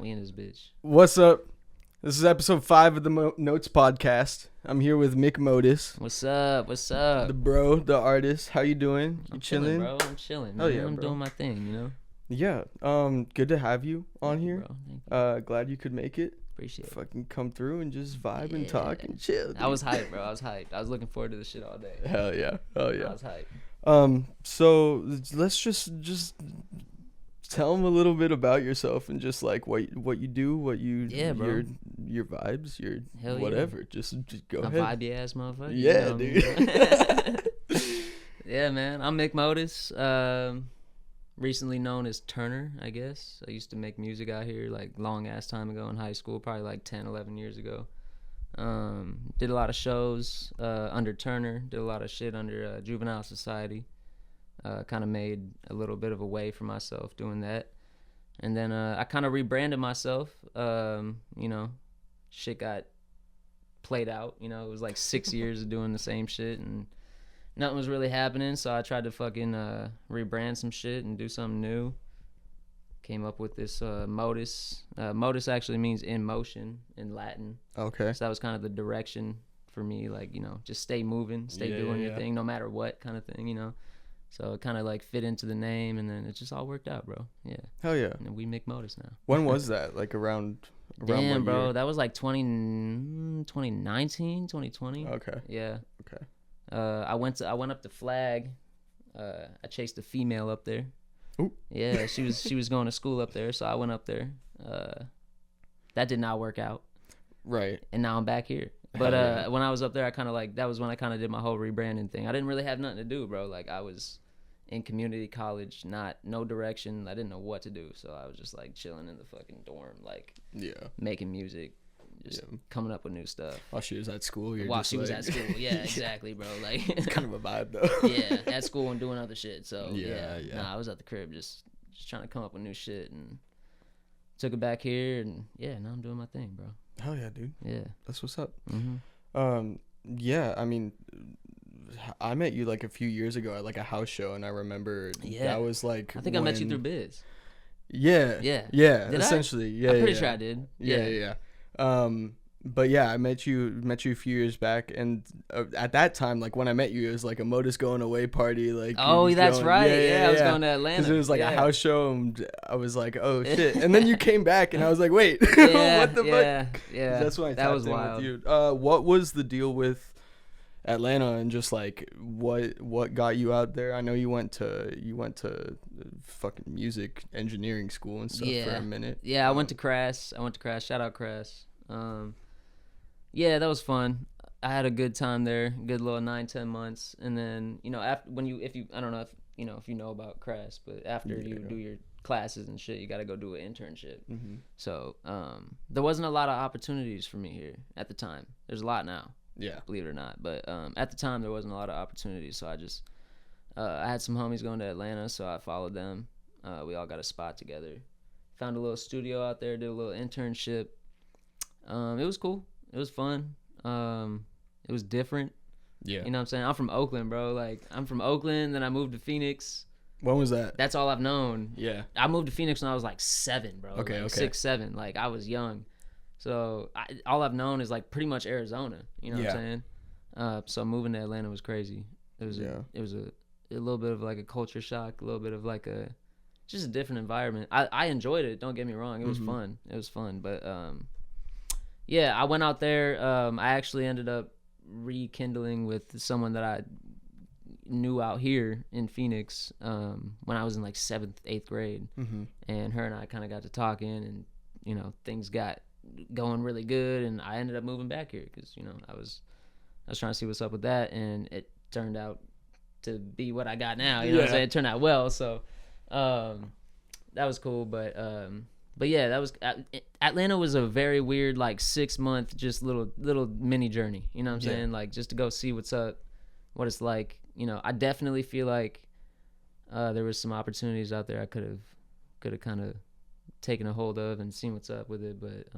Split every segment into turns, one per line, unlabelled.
We in this bitch.
What's up? This is episode 5 of the Notes podcast. I'm here with Mik Motus.
What's up? What's up?
The bro, the artist. How you doing? You
I'm
chilling?
bro. I'm chilling, man.
Oh, yeah,
I'm
bro.
doing my thing, you know?
Yeah. Good to have you on
Thank you,
here.
bro. Thank you.
Glad you could make it.
Appreciate it.
Fucking come through and just vibe and
Yeah.
talk and chill.
I was hyped, bro. I was hyped. I was looking forward to this shit all day.
Hell yeah. Oh
I
yeah.
was hyped.
So let's just tell them a little bit about yourself and just like what you do, what you
Yeah, bro.
your vibes, your
Hell yeah.
whatever. Just go
A
ahead.
vibey ass motherfucker.
Yeah,
you know
dude.
Yeah, man. I'm Mik Motus. Recently known as Turner, I guess. I used to make music out here like long ass time ago in high school, probably like 10, 11 years ago. Did a lot of shows under Turner. Did a lot of shit under Juvenile Society. Kind of made a little bit of a way for myself doing that. And then I kind of rebranded myself. You know, shit got played out. You know, it was like 6 years of doing the same shit and nothing was really happening. So I tried to fucking rebrand some shit and do something new. Came up with this Motus. Motus actually means in motion in Latin.
Okay.
So that was kind of the direction for me. Like, you know, just stay moving, stay doing your thing no matter what kind of thing, you know. So it kind of like fit into the name, and then it just all worked out, bro. Yeah.
Hell yeah.
And we Mik Motus now.
When was that? Like around
Damn,
what
bro.
year?
That was like 2019, 2020.
Okay.
Yeah.
Okay.
I went up to Flag. I chased a female up there.
Ooh.
Yeah, she was going to school up there, so I went up there. That did not work out,
Right.
and now I'm back here. But when I was up there, I kind of like that was when I kind of did my whole rebranding thing. I didn't really have nothing to do, bro. Like I was in community college, no direction. I didn't know what to do, so I was just like chilling in the fucking dorm, like
Yeah.
making music, just coming up with new stuff.
While she was at school, you're
While
just
she was
like-
at school, yeah, exactly, bro. Like
It's kind of a vibe though.
yeah, at school and doing other shit. So
Yeah.
Nah, I was at the crib just trying to come up with new shit and took it back here, and yeah, now I'm doing my thing, bro.
Hell yeah, dude.
Yeah.
That's what's up.
Mm-hmm.
Yeah. I mean, I met you like a few years ago at like a house show, and I remember that was like.
I think I met you through Biz.
Yeah.
Yeah.
Yeah.
Did I?
Essentially. Yeah.
I'm pretty sure I did.
Yeah. But yeah, I met you a few years back, and at that time, like when I met you, it was like a Motus going away party. Like
That's right. Yeah, I was going to
because
Atlanta.
it was like
yeah.
a house show, and I was like, oh shit, and then you came back, and I was like, wait,
Yeah,
what the fuck?
Yeah.
That's when I
that
tapped
was
in
wild.
with you. What was the deal with Atlanta, and just like what got you out there? I know you went to fucking music engineering school and stuff for a minute.
Yeah, I went to Crass. Shout out Crass. Yeah, that was fun. I had a good time there, good little 9-10 months, and then you know after I don't know if you know about Crass, but after you do your classes and shit, you got to go do an internship.
Mm-hmm.
So there wasn't a lot of opportunities for me here at the time. There's a lot now.
Yeah.
Believe it or not, but at the time there wasn't a lot of opportunities, so I just I had some homies going to Atlanta, so I followed them. We all got a spot together, found a little studio out there, did a little internship. It was cool, it was fun, it was different.
Yeah.
You know what I'm saying? I'm from Oakland, bro. Like I'm from Oakland, then I moved to Phoenix.
When was that?
That's all I've known.
Yeah.
I moved to Phoenix when I was like 7, bro.
Okay,
like
okay.
6, 7. Like I was young. So all I've known is like pretty much Arizona. You know what I'm saying? So moving to Atlanta was crazy. It was a little bit of like a culture shock, a little bit of like just a different environment. I enjoyed it. Don't get me wrong. It was fun. It was fun. But yeah, I went out there. I actually ended up rekindling with someone that I knew out here in Phoenix when I was in like 7th, 8th grade.
Mm-hmm.
And her and I kind of got to talking, and you know things got going really good, and I ended up moving back here because you know I was trying to see what's up with that, and it turned out to be what I got now. You know what I'm saying? It turned out well, so that was cool. But yeah, that was Atlanta was a very weird like 6-month just little mini journey. You know what I'm saying? Like just to go see what's up, what it's like. You know, I definitely feel like there was some opportunities out there I could have kind of taken a hold of and seen what's up with it. But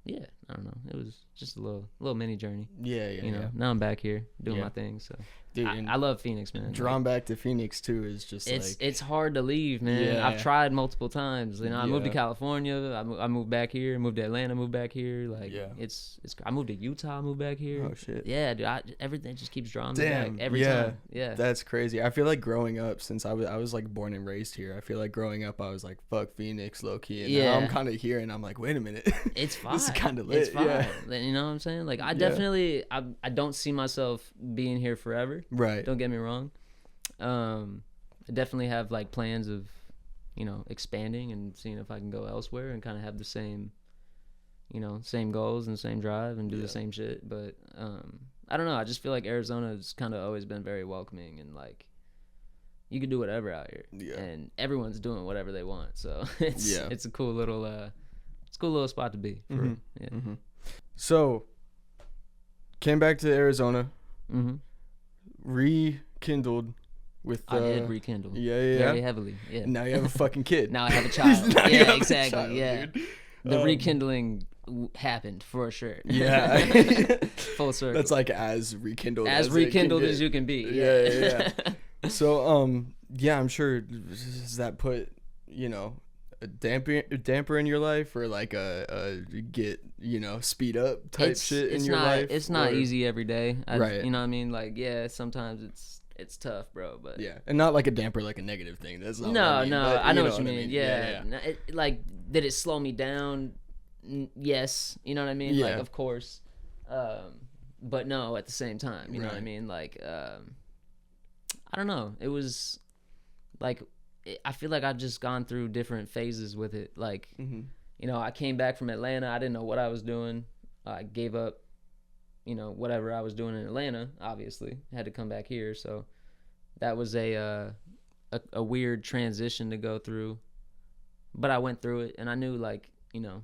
yeah, I don't know. It was just a little mini journey.
Yeah,
You know, now I'm back here doing my thing. So,
dude,
I love Phoenix, man.
Drawn back to Phoenix too is just
it's hard to leave, man.
Yeah.
I've tried multiple times. You know, I moved to
Yeah.
California. I moved back here. Moved to Atlanta. Moved back here. Like,
Yeah.
it's. I moved to Utah. I moved back here.
Oh shit.
Yeah, dude. Everything just keeps drawing me
Damn.
back every
Yeah.
time. Yeah.
That's crazy. I feel like growing up, since I was like born and raised here, I feel like growing up I was like, fuck Phoenix, low key, and now I'm kind of here and I'm like, wait a minute.
It's fine.
This is kind of lit.
It's fine.
Yeah.
You know what I'm saying? Like, I definitely, I don't see myself being here forever.
Right.
Don't get me wrong. I definitely have like plans of, you know, expanding and seeing if I can go elsewhere and kind of have the same, you know, same goals and same drive and do the same shit. But I don't know. I just feel like Arizona's kind of always been very welcoming and like you can do whatever out here.
Yeah.
And everyone's doing whatever they want. So it's a cool little spot to be. For real. Yeah.
Mm-hmm. So, came back to Arizona, rekindled with.
I did rekindle.
Yeah.
Very heavily. Yeah.
Now you have a fucking kid.
Now I have a child.
Now you
Yeah,
have a
exactly.
child,
Yeah.
dude.
The rekindling happened for sure.
Yeah.
Full circle.
That's like as rekindled
as
it
rekindled
can
as
get.
you can be.
Yeah. So, yeah, I'm sure. Does that put, you know, a damper in your life, or like a get, you know, speed up type shit in your life?
It's not easy every day.
Right.
You know what I mean? Like, yeah, sometimes it's tough, bro. But
yeah, and not like a damper, like a negative thing. That's not.
no,
what I mean, but
I know what
what
you mean. Yeah. Like, did it slow me down? Yes. You know what I mean?
Yeah.
Like, of course. But no, at the same time, you know what I mean? Like, I don't know. It was like, I feel like I've just gone through different phases with it. Like, you know, I came back from Atlanta. I didn't know what I was doing. I gave up, you know, whatever I was doing in Atlanta, obviously. I had to come back here. So that was a weird transition to go through. But I went through it, and I knew, like, you know,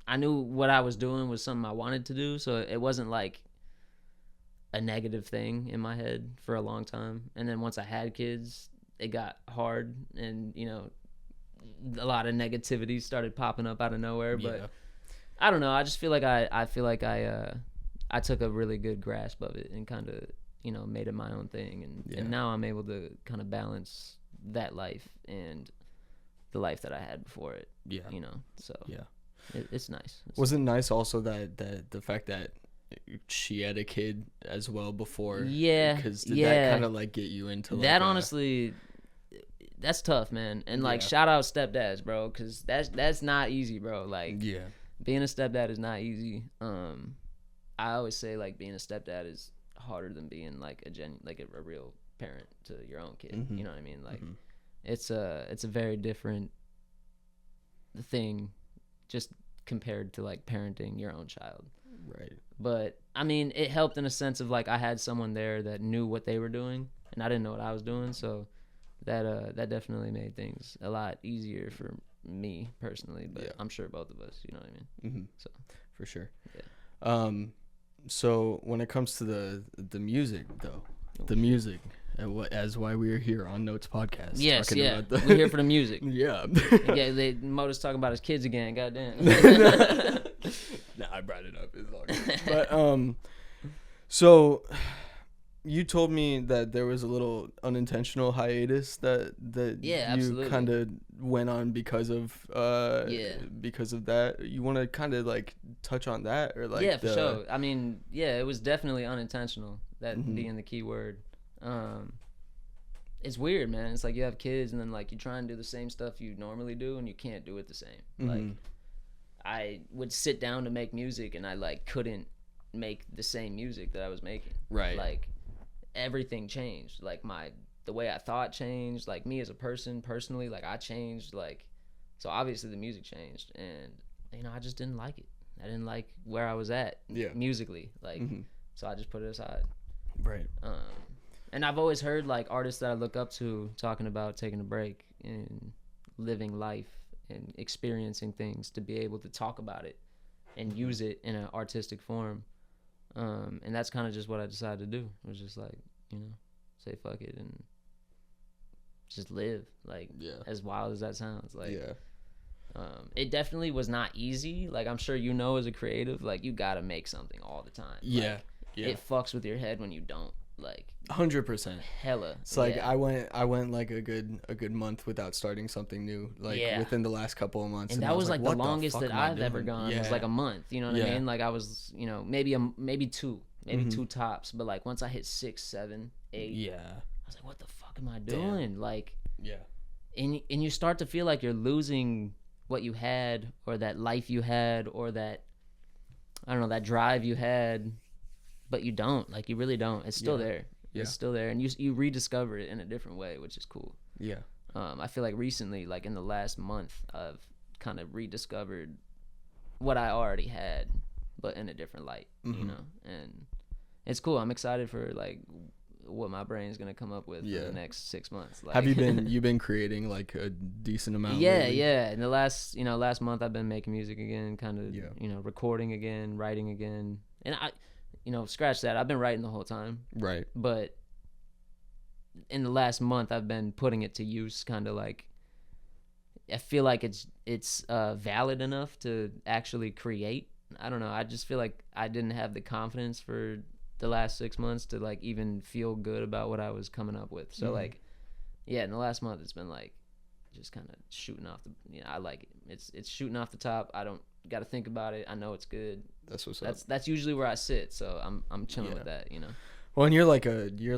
I knew what I was doing was something I wanted to do. So it wasn't like a negative thing in my head for a long time. And then once I had kids, it got hard, and, you know, a lot of negativity started popping up out of nowhere. But I don't know. I just feel like I took a really good grasp of it and kind of, you know, made it my own thing. And now I'm able to kind of balance that life and the life that I had before it. Yeah. You know, so it's nice.
Was it nice also that the fact that she had a kid as well before?
Yeah.
Because did that kind of like get you into like
that? Honestly, that's tough, man. And like, shout out stepdads, bro, because that's not easy, bro. Like, being a stepdad is not easy. I always say, like, being a stepdad is harder than being like a real parent to your own kid. You know what I mean? Like, it's a very different thing, just compared to like parenting your own child.
Right.
But I mean, it helped in a sense of like I had someone there that knew what they were doing, and I didn't know what I was doing. So that definitely made things a lot easier for me personally. But I'm sure both of us, you know what I mean? So
for sure. Yeah. So when it comes to the music, though, the music, as why we are here on Notes Podcast.
Yes, we're here for the music.
Yeah.
Motus talking about his kids again. Goddamn.
Nah, I brought it up. It's all good. But so you told me that there was a little unintentional hiatus that you kind of went on because of that. You want to kind of like touch on that, or like
for sure. I mean, it was definitely unintentional. That being the key word. It's weird, man. It's like you have kids and then like you try and do the same stuff you normally do and you can't do it the same. Like, I would sit down to make music and I like couldn't make the same music that I was making.
Right.
Like, everything changed. Like, the way I thought changed. Like, me as a person personally, like, I changed. Like, so obviously the music changed, and, you know, I just didn't like it. I didn't like where I was at musically. Like, so I just put it aside.
Right.
And I've always heard like artists that I look up to talking about taking a break and living life and experiencing things to be able to talk about it and use it in an artistic form. And that's kind of just what I decided to do. It was just like, you know, say fuck it and just live. Like, as wild as that sounds. Like, It definitely was not easy. Like, I'm sure as a creative, like, you gotta make something all the time.
Yeah,
like,
yeah.
It fucks with your head when you don't. Like,
100%.
Hella.
It's like I went like a good month without starting something new. Like within the last couple of months,
and that was like the longest that I've ever gone.
Yeah.
Was like a month. You know what I mean? Like, I was, maybe two tops. But like once I hit 6, 7, 8, I was like, what the fuck am I doing? Like, and you start to feel like you're losing what you had, or that life you had, or that, I don't know, that drive you had. But you don't. Like, you really don't. It's still there. It's still there. And you rediscover it in a different way, which is cool.
Yeah.
I feel like recently, like in the last month, I've kind of rediscovered what I already had, but in a different light, you know? And it's cool. I'm excited for, like, what my brain's going to come up with for the next 6 months. Like,
have you been creating, like, a decent amount lately?
Yeah. In the last month, I've been making music again, kind of, recording again, writing again. And scratch that. I've been writing the whole time. Right. But in the last month, I've been putting it to use, kind of like, I feel like it's valid enough to actually create. I don't know. I just feel like I didn't have the confidence for the last 6 months to, like, even feel good about what I was coming up with. So, like, in the last month, it's been, like, just kind of shooting off I like it. It's shooting off the top. I don't got to think about it. I know it's good.
That's what's up.
That's usually where I sit, so I'm chilling with that,
Well, and you're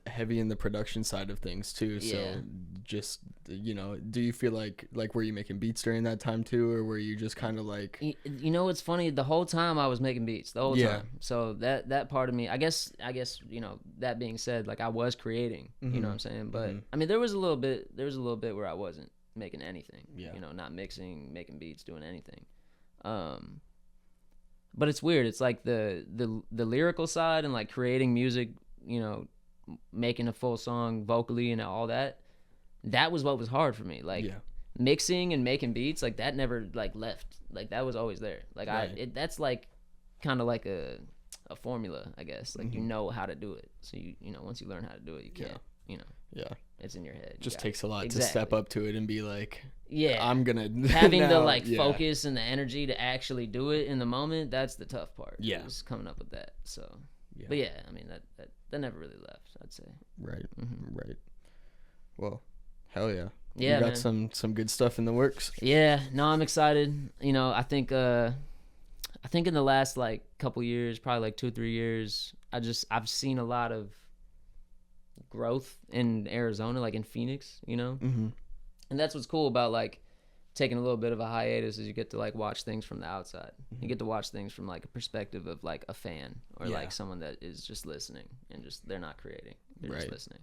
heavy in the production side of things too. So just do you feel like were you making beats during that time too, or were you just kind of like?
It's funny. The whole time I was making beats, the whole time. So that part of me, I guess that being said, like, I was creating. You know what I'm saying? But I mean, there was a little bit where I wasn't making anything. Not mixing, making beats, doing anything. But it's weird. It's like the lyrical side and, like, creating music, making a full song vocally and all that. That was what was hard for me. Like, mixing and making beats, like, that never, like, left. Like, that was always there. Like, that's like kind of like a formula, I guess. Like, you know how to do it. So once you learn how to do it, you can't. It's in your head.
Just takes a lot to step up to it and be like, I'm gonna
having the focus and the energy to actually do it in the moment. That's the tough part. Just coming up with that. So, but I mean, that never really left, I'd say.
Right. Right. Well, hell yeah.
Yeah,
you got some good stuff in the works.
Yeah. No, I'm excited. I think in the last, like, couple years, probably like 2-3 years, I've seen a lot of growth in Arizona, like in Phoenix, and that's what's cool about, like, taking a little bit of a hiatus, is you get to, like, watch things from the outside. You get to watch things from, like, a perspective of, like, a fan, or like someone that is just listening, and just, they're not creating, they're just listening.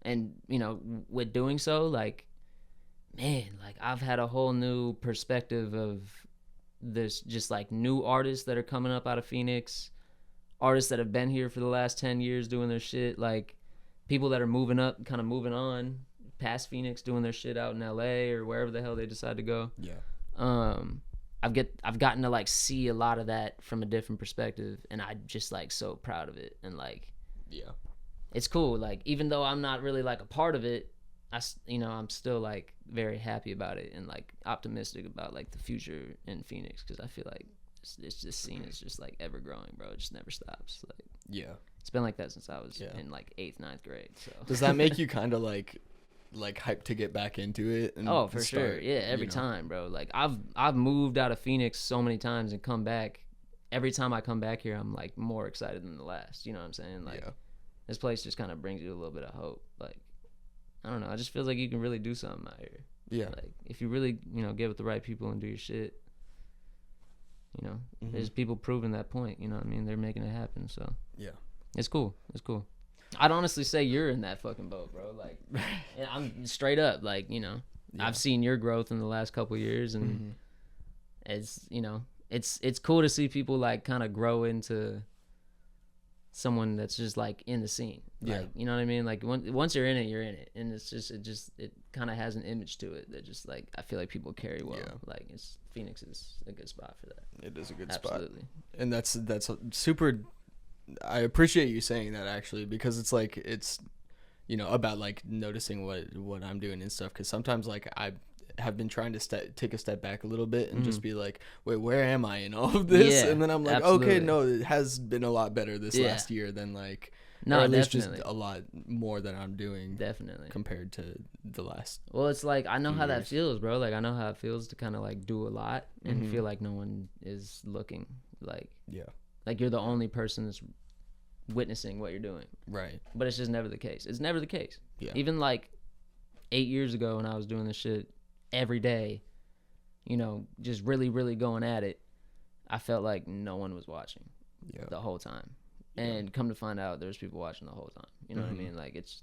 And with doing so, like, man, like, I've had a whole new perspective of this, just, like, new artists that are coming up out of Phoenix, artists that have been here for the last 10 years doing their shit, like, people that are moving up, kind of moving on past Phoenix, doing their shit out in LA or wherever the hell they decide to go. I've gotten to, like, see a lot of that from a different perspective, and I'm just, like, so proud of it. And, like, it's cool. Like, even though I'm not really, like, a part of it, I'm still, like, very happy about it, and, like, optimistic about, like, the future in Phoenix, because I feel like it's this scene is just, like, ever growing, bro. It just never stops. Like, it's been like that since I was in, like, 8th, 9th grade. So
does that make you kind of like hyped to get back into it? And
for sure. Yeah, every time, bro. Like, I've moved out of Phoenix so many times and come back. Every time I come back here, I'm, like, more excited than the last. You know what I'm saying? Like, this place just kind of brings you a little bit of hope. Like, I don't know. It just feels like you can really do something out here. Yeah. Like, if you really, get with the right people and do your shit. There's people proving that point, you know what I mean? They're making it happen, so. Yeah. It's cool. I'd honestly say you're in that fucking boat, bro. Like, I'm straight up, like, I've seen your growth in the last couple of years, and it's, it's cool to see people, like, kind of grow into someone that's just, like, in the scene. Like, you know what I mean? Like, once you're in it, you're in it. And it's just, it kind of has an image to it that just, like, I feel like people carry well. Like, Phoenix is a good spot for that.
It is a good spot. Absolutely. And that's super, I appreciate you saying that, actually, because it's, like, it's, about, like, noticing what I'm doing and stuff. Because sometimes, like, have been trying to take a step back a little bit and just be like, wait, where am I in all of this? And then I'm like, okay, no, it has been a lot better this last year than like, or at least just a lot more than I'm doing. Definitely. Compared to the last.
Well, it's like, I know how that feels, bro. Like, I know how it feels to kind of like do a lot and feel like no one is looking. Like, like you're the only person that's witnessing what you're doing. Right. But it's just never the case. It's never the case. Yeah. Even like 8 years ago when I was doing this shit every day, you know, just really, really going at it, I felt like no one was watching the whole time. And come to find out, there's people watching the whole time. You know what I mean? Like, it's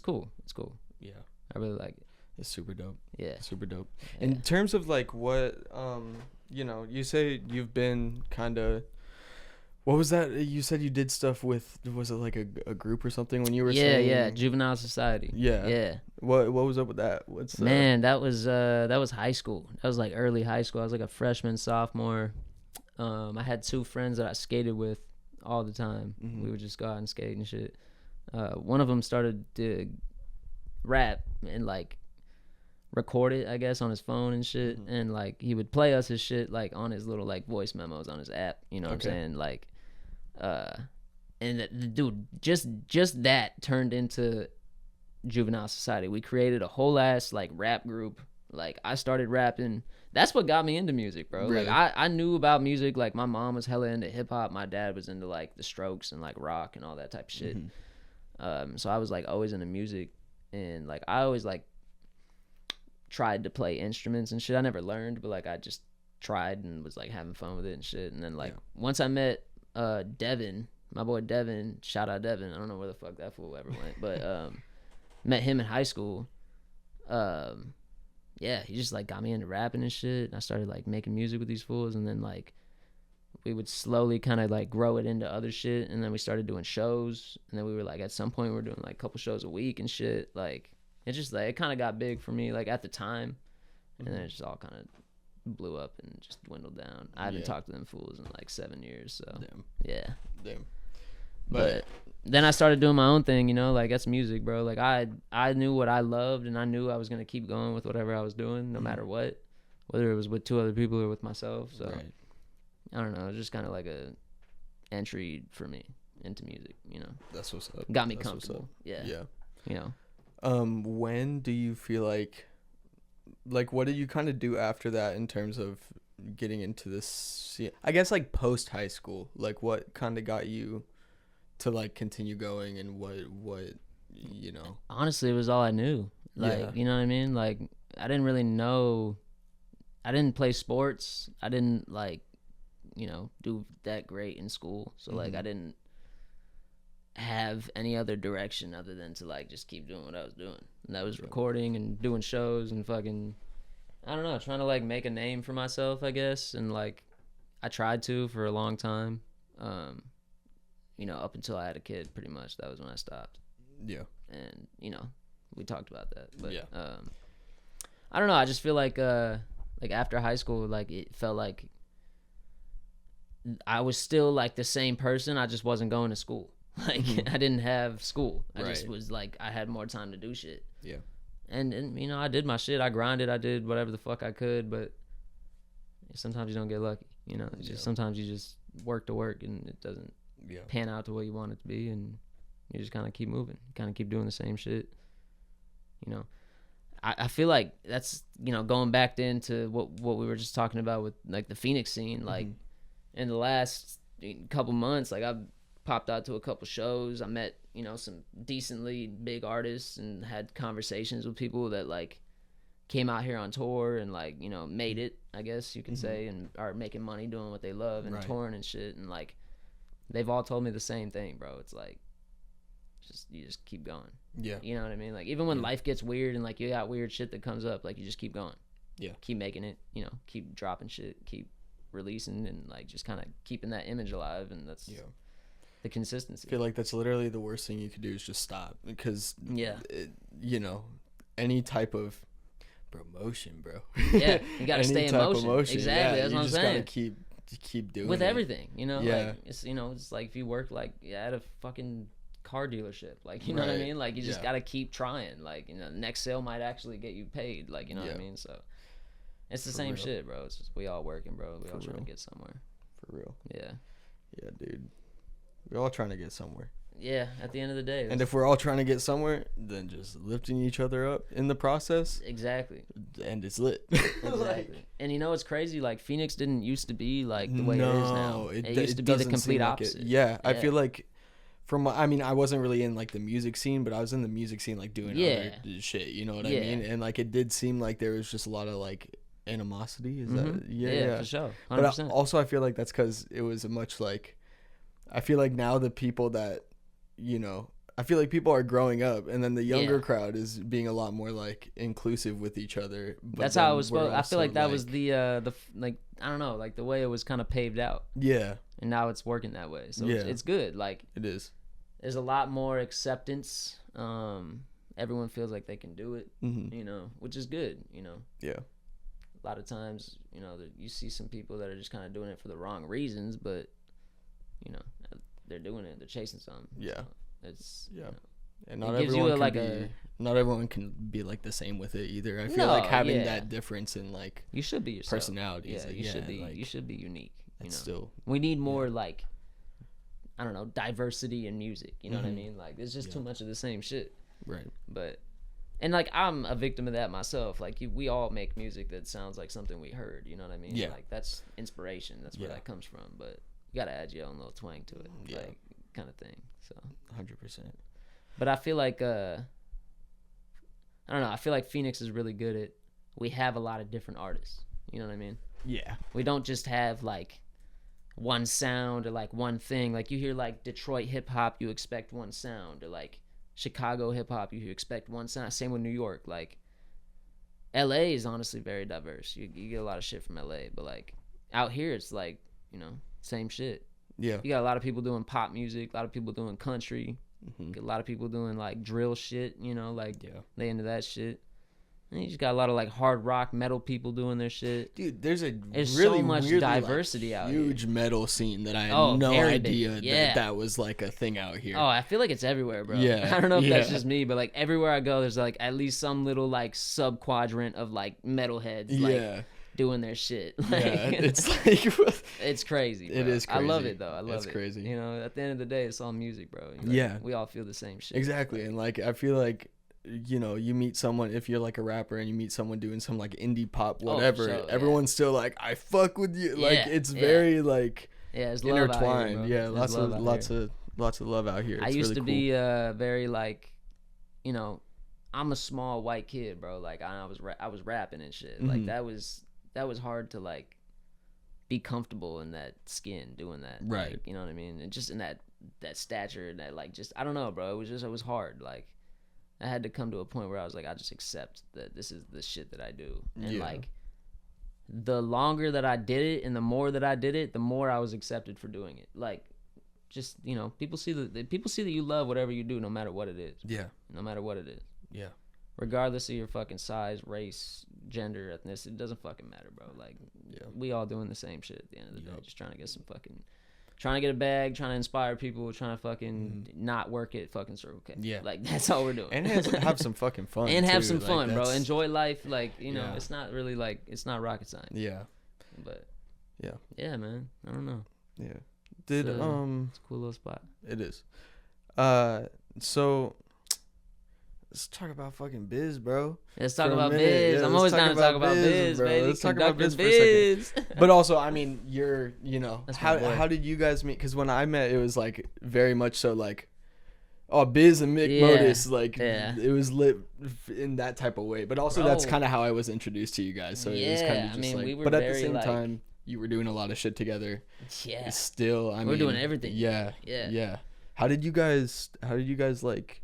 cool. It's cool. Yeah. I really like it.
It's super dope. Yeah. Super dope. Yeah. In terms of, like, what, you know, you say you've been kind of, what was that? You said you did stuff with, was it like a group or something when you were saying?
Yeah, Juvenile Society. Yeah.
What was up with that?
Man, that was high school. That was like early high school. I was like a freshman, sophomore. I had 2 friends that I skated with all the time. We would just go out and skate and shit. One of them started to rap and like record it, I guess, on his phone and shit. And like he would play us his shit like on his little like voice memos on his app. You know what I'm saying? Like, and the dude, just that turned into Juvenile Society. We created a whole ass like rap group. Like I started rapping. That's what got me into music, bro. Really? Like I knew about music. Like my mom was hella into hip hop. My dad was into like the Strokes and like rock and all that type of shit. So I was like always into music, and like I always like tried to play instruments and shit. I never learned, but like I just tried and was like having fun with it and shit. And then like once I met Devin, my boy Devin, shout out Devin. I don't know where the fuck that fool ever went, but met him in high school. Yeah, he just like got me into rapping and shit. And I started like making music with these fools, and then like we would slowly kind of like grow it into other shit. And then we started doing shows, and then we were like at some point we were doing like a couple shows a week and shit. Like it just like it kind of got big for me like at the time, and then it just all kind of blew up and just dwindled down. I haven't talked to them fools in like 7 years, so damn. But then I started doing my own thing, you know, like that's music, bro. Like I knew what I loved, and I knew I was gonna keep going with whatever I was doing, no matter what, whether it was with 2 other people or with myself. So I don't know, it was just kind of like a entry for me into music, you know.
That's what's up.
Got me comfortable. Yeah. You
know. When do you feel like what did you kind of do after that in terms of getting into this? I guess like post high school, like what kind of got you to like continue going, and what you know?
Honestly, it was all I knew. Like, you know what I mean? Like I didn't really know. I didn't play sports. I didn't like, you know, do that great in school. So like I didn't have any other direction other than to like just keep doing what I was doing. And that was recording and doing shows and fucking, I don't know, trying to like make a name for myself, I guess. And like I tried to for a long time. You know, up until I had a kid, pretty much. That was when I stopped. Yeah. And, you know, we talked about that. But, I don't know. I just feel like after high school, like, it felt like I was still, like, the same person. I just wasn't going to school. Like, I didn't have school. I just was, like, I had more time to do shit. Yeah. And, you know, I did my shit. I grinded. I did whatever the fuck I could. But sometimes you don't get lucky. You know, it's just sometimes you just work to work, and it doesn't pan out to what you want it to be, and you just kind of keep moving, kind of keep doing the same shit. You know, I feel like that's, you know, going back into what we were just talking about with like the Phoenix scene. Like in the last couple months, like I've popped out to a couple shows. I met, you know, some decently big artists and had conversations with people that like came out here on tour and like, you know, made it, I guess you can say, and are making money doing what they love and touring and shit. And like they've all told me the same thing, bro. It's like you just keep going. Yeah. You know what I mean? Like even when life gets weird and like you got weird shit that comes up, like you just keep going. Yeah. Keep making it, you know, keep dropping shit, keep releasing, and like just kind of keeping that image alive, and that's the consistency.
I feel like that's literally the worst thing you could do is just stop, because you know, any type of promotion, bro.
Yeah, you gotta stay in motion. Exactly, that's what I'm saying.
You just gotta keep doing
with
it.
everything, you know. Like it's, you know, it's like if you work like at a fucking car dealership, like, you know what I mean. Like you just gotta keep trying. Like, you know, the next sale might actually get you paid. Like, you know what I mean. So It's the
For
same
real.
shit, bro. It's just we all working, bro. We all
For
trying to
real.
get somewhere.
For real.
Yeah.
Yeah, dude. We're all trying to get somewhere.
Yeah, at the end of the day.
And if we're all trying to get somewhere, then just lifting each other up in the process.
Exactly.
And it's lit.
Exactly. And you know what's crazy? Like, Phoenix didn't used to be like the way it is now. It used to be the
doesn't
complete
seem like
opposite.
Yeah, I feel like I wasn't really in like the music scene, but I was in the music scene like doing other shit, you know what I mean? And like it did seem like there was just a lot of like animosity. Is that
for sure. 100%.
But also I feel like that's because it was a much like, I feel like now the people that, you know, I feel like people are growing up, and then the younger crowd is being a lot more like inclusive with each other. But
that's how it was supposed. I feel like that was the like, I don't know, like the way it was kind of paved out.
Yeah.
And now it's working that way, so it's good. Like
it is.
There's a lot more acceptance. Everyone feels like they can do it, you know, which is good. You know.
Yeah.
A lot of times, you know, you see some people that are just kind of doing it for the wrong reasons, but you know, they're doing it. They're chasing something.
Yeah.
So it's
yeah.
You know,
and not everyone can be like the same with it either. I feel like having that difference in like
you should be yourself.
Personalities.
Yeah, you should be unique. You know,
still
we need more like, I don't know, diversity in music. You know what I mean? Like there's just too much of the same shit.
Right.
But and like I'm a victim of that myself. Like we all make music that sounds like something we heard. You know what I mean?
Yeah.
Like that's inspiration. That's where that comes from. But you gotta add your own little twang to it.
Yeah.
Like kind of thing. So
100%.
But I feel like I don't know, I feel like Phoenix is really good at, we have a lot of different artists. You know what I mean?
Yeah.
We don't just have like one sound or like one thing. Like you hear like Detroit hip hop, you expect one sound, or like Chicago hip hop, you expect one sound. Same with New York. Like LA is honestly very diverse. You get a lot of shit from LA, but like out here it's like, you know, same shit.
Yeah.
You got a lot of people doing pop music, a lot of people doing country, a lot of people doing like drill shit, you know, like they into that shit. And you just got a lot of like hard rock metal people doing their shit.
Dude, there's really
so much
weirdly,
diversity
like,
out
huge
here.
metal scene that I had no idea
that
that was like a thing out here.
Oh, I feel like it's everywhere, bro.
Yeah.
I don't know if that's just me, but like everywhere I go, there's like at least some little like sub quadrant of like metalheads like doing their shit. Like,
it's like
it's crazy, bro.
It is crazy.
I love it though. I love
it's
it.
Crazy.
You know, at the end of the day, it's all music, bro.
Like,
we all feel the same shit.
Exactly. And like I feel like, you know, you meet someone, if you're like a rapper and you meet someone doing some like indie pop whatever, everyone's still like, I fuck with you. Like it's very like
it's
intertwined.
Here,
lots of love out here. It's
I used to
really
be very like, you know, I'm a small white kid, bro. Like I was rapping and shit. Like that was hard to like be comfortable in that skin doing that.
Right.
Like, you know what I mean? And just in that stature, that like just I don't know, bro. It was hard. Like I had to come to a point where I was like, I just accept that this is the shit that I do. And like the longer that I did it and the more that I did it, the more I was accepted for doing it. Like just, you know, people see that you love whatever you do no matter what it is.
Yeah.
No matter what it is.
Yeah.
Regardless of your fucking size, race, gender, ethnicity, it doesn't fucking matter, bro. Like we all doing the same shit at the end of the day. Just trying to get trying to get a bag, trying to inspire people, trying to fucking not work at fucking Circle K. Yeah. Like, that's all we're doing.
And have some fucking fun,
and
too.
Have some fun, bro. Enjoy life. Like, you know, it's not really like, it's not rocket science.
Yeah.
But,
yeah,
man. I don't know.
Yeah.
It's a cool little spot.
It is. So, let's talk about fucking biz, bro.
Let's talk about biz. I'm always down to talk about biz, baby.
Let's talk about biz for a second. But also, I mean, you know, how did you guys meet? Because when I met, it was like very much so like, oh, Biz and Mik Motus, like it was lit in that type of way. But also, that's kind of how I was introduced to you guys. So it was kind of just like, we were but at the same time, you were doing a lot of shit together.
Yeah.
Still, I mean,
we're doing everything.
Yeah. How did you guys like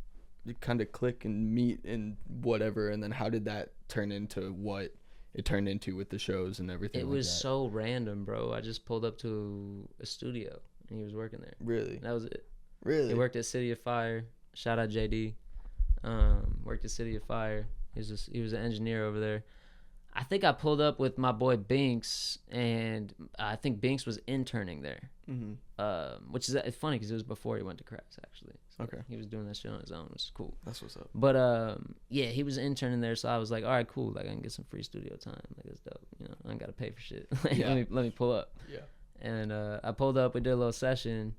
kind of click and meet and whatever, and then how did that turn into what it turned into with the shows and everything?
It was so random, bro. I just pulled up to a studio and he was working there.
Really?
That was it.
Really?
He worked at City of Fire. Shout out JD. Worked at City of Fire. He was an engineer over there. I think I pulled up with my boy Binks, and I think Binks was interning there. Which is funny because it was before he went to Craps, actually. So
Okay.
he was doing that shit on his own, which is cool.
That's what's up.
But yeah, he was interning there, so I was like, all right, cool. Like I can get some free studio time. Like that's dope. You know, I ain't gotta pay for shit. Like,
Yeah.
let me pull up.
Yeah.
And I pulled up. We did a little session,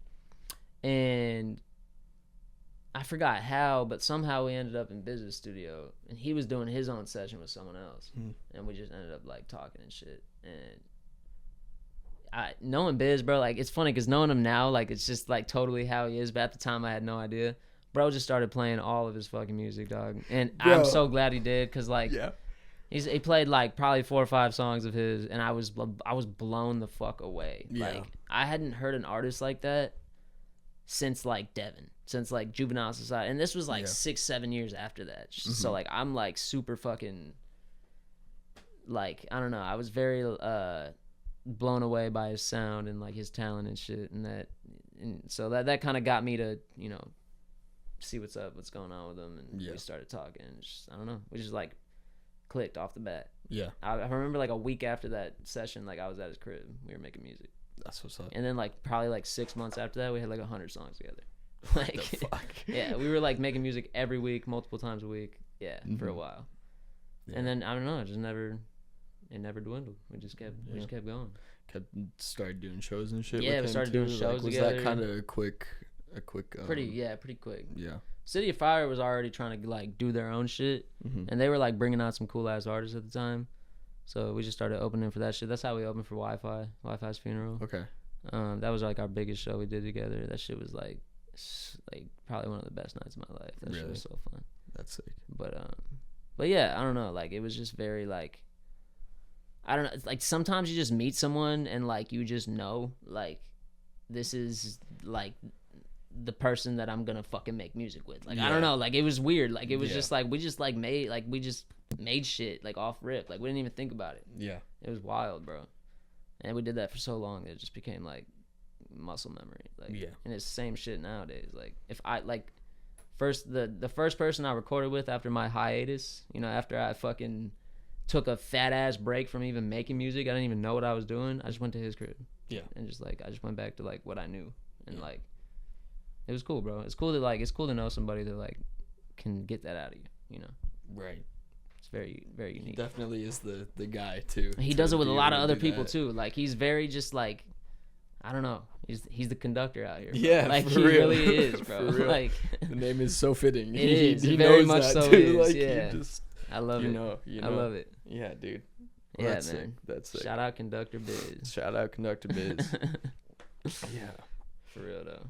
and I forgot how, but somehow we ended up in Biz's studio, and he was doing his own session with someone else, and we just ended up like talking and shit. And knowing Biz, bro, like it's funny because knowing him now, like it's just like totally how he is. But at the time, I had no idea. Bro just started playing all of his fucking music, dog, and I'm so glad he did because like he played like probably 4 or 5 songs of his, and I was blown the fuck away.
Yeah.
Like I hadn't heard an artist like that since like Devin, since like Juvenile Society, and this was like 6-7 years after that. So like I'm like super fucking like I don't know. I was very blown away by his sound and like his talent and shit, and so that kind of got me to, you know, see what's going on with him, and we started talking, and just, I don't know, we just like clicked off the bat. I remember like a week after that session, like I was at his crib, we were making music.
That's what's up.
And then like probably like 6 months after that, we had like 100 songs together. Like
the fuck?
Yeah, we were like making music every week, multiple times a week, for a while. And then I don't know, it never dwindled. We just kept going.
Started doing shows and shit.
Yeah,
with
we
him
started
too.
doing shows
was
together.
that kind of a quick
Pretty quick.
Yeah.
City of Fire was already trying to like do their own shit, and they were like bringing out some cool ass artists at the time. So we just started opening for that shit. That's how we opened for Wi-Fi's funeral.
Okay.
That was like our biggest show we did together. That shit was like probably one of the best nights of my life. That shit was so fun.
That's sick.
But yeah, I don't know. Like it was just very like, I don't know. It's like sometimes you just meet someone and like you just know like this is like the person that I'm gonna fucking make music with. Like I don't know. Like it was weird. Like it was just like we just made shit like off rip. Like we didn't even think about it. Yeah. It was wild, bro. And we did that for so long that it just became like muscle memory. Like and it's the same shit nowadays. Like if I like the first person I recorded with after my hiatus, you know, after I fucking took a fat ass break from even making music, I didn't even know what I was doing. I just went to his crib. Yeah. And just like I just went back to like what I knew. And like it was cool, bro. It's cool to know somebody that like can get that out of you, you know. Right. It's very, very unique.
He definitely is the guy too.
He does it with a lot of other people too. Like he's very just like, I don't know. He's the conductor out here. Bro.
Yeah,
like
for
he
real.
really is, bro. Like
the name is so fitting.
It is.
He
very
knows
much
that
so.
Too.
Is.
Like,
yeah.
Just,
I love it.
You know.
I love it.
Yeah, dude.
Well, yeah,
that's
man.
Sick. That's sick.
Shout out Conductor Biz.
Shout out Conductor Biz. Yeah.
For real though.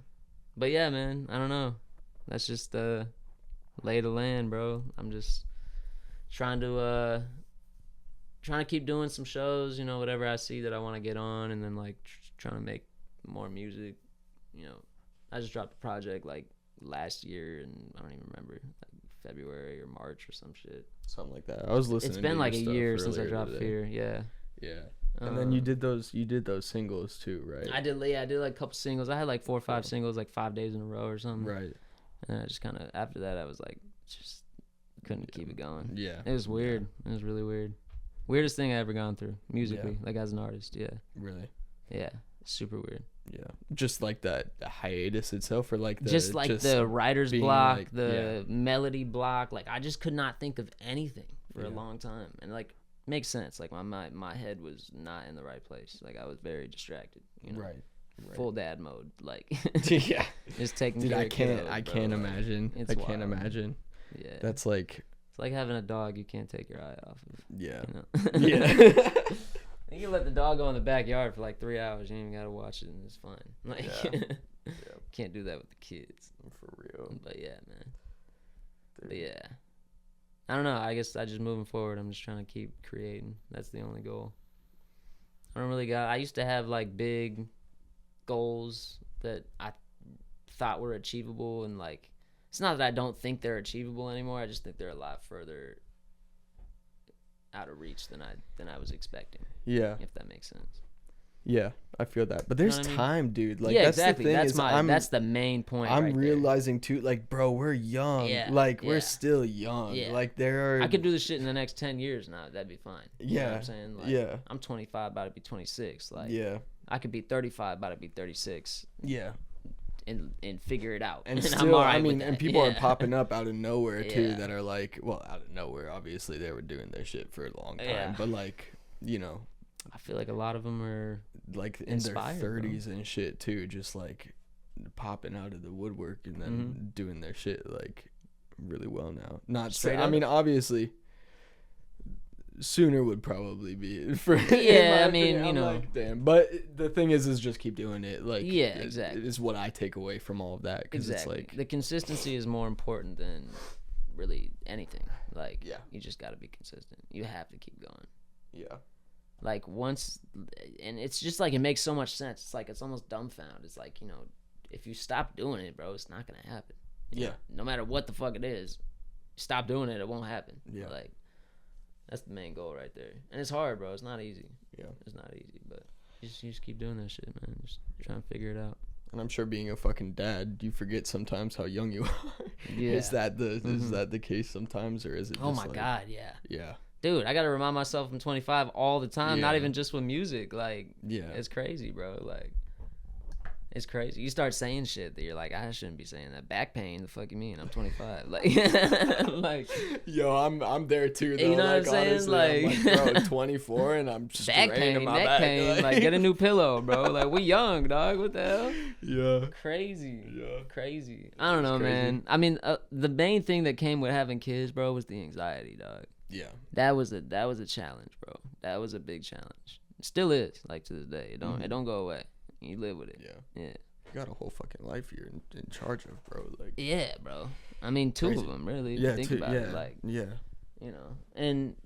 But yeah, man. I don't know. That's just the lay of the land, bro. I'm just trying to keep doing some shows, you know, whatever I see that I want to get on, and then like trying to make more music. You know, I just dropped a project like last year, and I don't even remember, like February or March or some shit.
Something like that. I was listening.
It's been
to
like a
your
year
stuff
since I dropped
today.
Fear. Yeah.
Yeah. And then you did those singles too, right?
I did like a couple singles. I had like 4 or 5 singles, like 5 days in a row or something.
Right.
And I just kind of after that, I was like, just couldn't keep it going.
Yeah.
It was weird. It was really weird. Weirdest thing I ever gone through musically, like as an artist. Yeah.
Really.
Yeah. Super weird.
Yeah. Just like the hiatus itself, or like
the writer's block,
like,
the melody block. Like I just could not think of anything for a long time, and like makes sense. Like my head was not in the right place. Like I was very distracted. You know. Right. Full dad mode. Like.
Yeah.
Just taking.
Dude,
care
I
of
can't.
kiddos,
I
bro.
can't imagine.
It's
I can't imagine.
Yeah.
That's like.
It's like having a dog you can't take your eye off of.
Yeah.
You know?
Yeah.
You can let the dog go in the backyard for like 3 hours. You ain't even gotta watch it, and it's fine. Like, can't do that with the kids.
For real.
But yeah, man. Dude. But yeah, I don't know. I guess I just moving forward. I'm just trying to keep creating. That's the only goal. I don't really got. I used to have like big goals that I thought were achievable, and like it's not that I don't think they're achievable anymore. I just think they're a lot further out of reach than I was expecting. Yeah, if that makes sense.
Yeah, I feel that. But there's time, dude. Like
yeah,
that's
exactly.
The thing
That's the main point.
I'm
right
realizing too, like, bro, we're young.
Yeah,
like we're still young.
Yeah.
Like there are.
I could do this shit in the next 10 years now. That'd be fine. You know what I'm saying? Like, I'm 25, about to be 26. Like, I could be 35, about to be 36.
Yeah.
and figure it out.
And
I'm
still,
all right
I mean,
with that.
and people are popping up out of nowhere too
Yeah.
that are like, well, out of nowhere. Obviously, they were doing their shit for a long time,
Yeah.
but like, you know,
I feel like a lot of them are
like in their 30s and shit too, just like popping out of the woodwork and then doing their shit like really well now. Not
Straight
I
up.
mean, obviously, sooner would probably be for.
Yeah, I mean,
opinion.
you
I'm
know.
like, damn. But the thing is just keep doing it. Like,
Yeah, exactly.
It is what I take away from all of that. Cause
Exactly.
It's like
the consistency is more important than really anything. Like,
Yeah.
you just got to be consistent. You have to keep going.
yeah.
Like, once, and it's just like, it makes so much sense. It's like, it's almost dumbfound. It's like, you know, if you stop doing it, bro, it's not going to happen. You
Yeah.
know? No matter what the fuck it is, stop doing it, it won't happen.
Yeah.
Like, that's the main goal right there. And it's hard, bro. It's not easy.
Yeah.
It's not easy, but you just keep doing that shit, man. Just try and figure it out.
And I'm sure being a fucking dad, you forget sometimes how young you are.
Yeah.
Is that the case sometimes, or is it?
Oh
just
my
like,
God, yeah.
Yeah.
Dude, I gotta remind myself I'm 25 all the time. Not
Yeah.
even just with music. Like,
Yeah.
it's crazy, bro. Like, it's crazy. You start saying shit that you're like, I shouldn't be saying that. Back pain. The fuck you mean? I'm 25. Like, like.
Yo, I'm there too. Though.
You know
like,
what I'm saying?
Honestly,
Like,
I'm like, bro, 24, and I'm
back pain,
in my
neck
back.
pain. Like, get a new pillow, bro. Like, we young, dog. What the hell?
Yeah.
Crazy.
Yeah.
Crazy. I don't know,
crazy.
man. I mean, the main thing that came with having kids, bro, was the anxiety, dog.
Yeah.
That was a challenge, bro. That was a big challenge. It still is, like, to this day. It don't go away. You live with it.
Yeah.
Yeah.
You got a whole fucking life you're in charge of, bro. Like.
Yeah, bro. I mean, two
Crazy.
of them, really. If
Yeah.
you think about it, like,
Yeah.
you know, and